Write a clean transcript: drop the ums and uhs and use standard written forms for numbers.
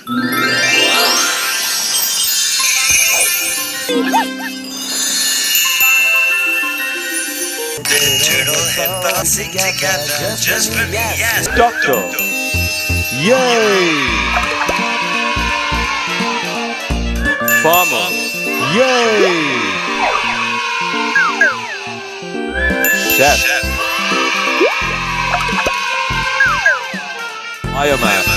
The turtle headphones sing together just for me, yes. Doctor. Yay! Farmer. Yay! Chef. Fireman.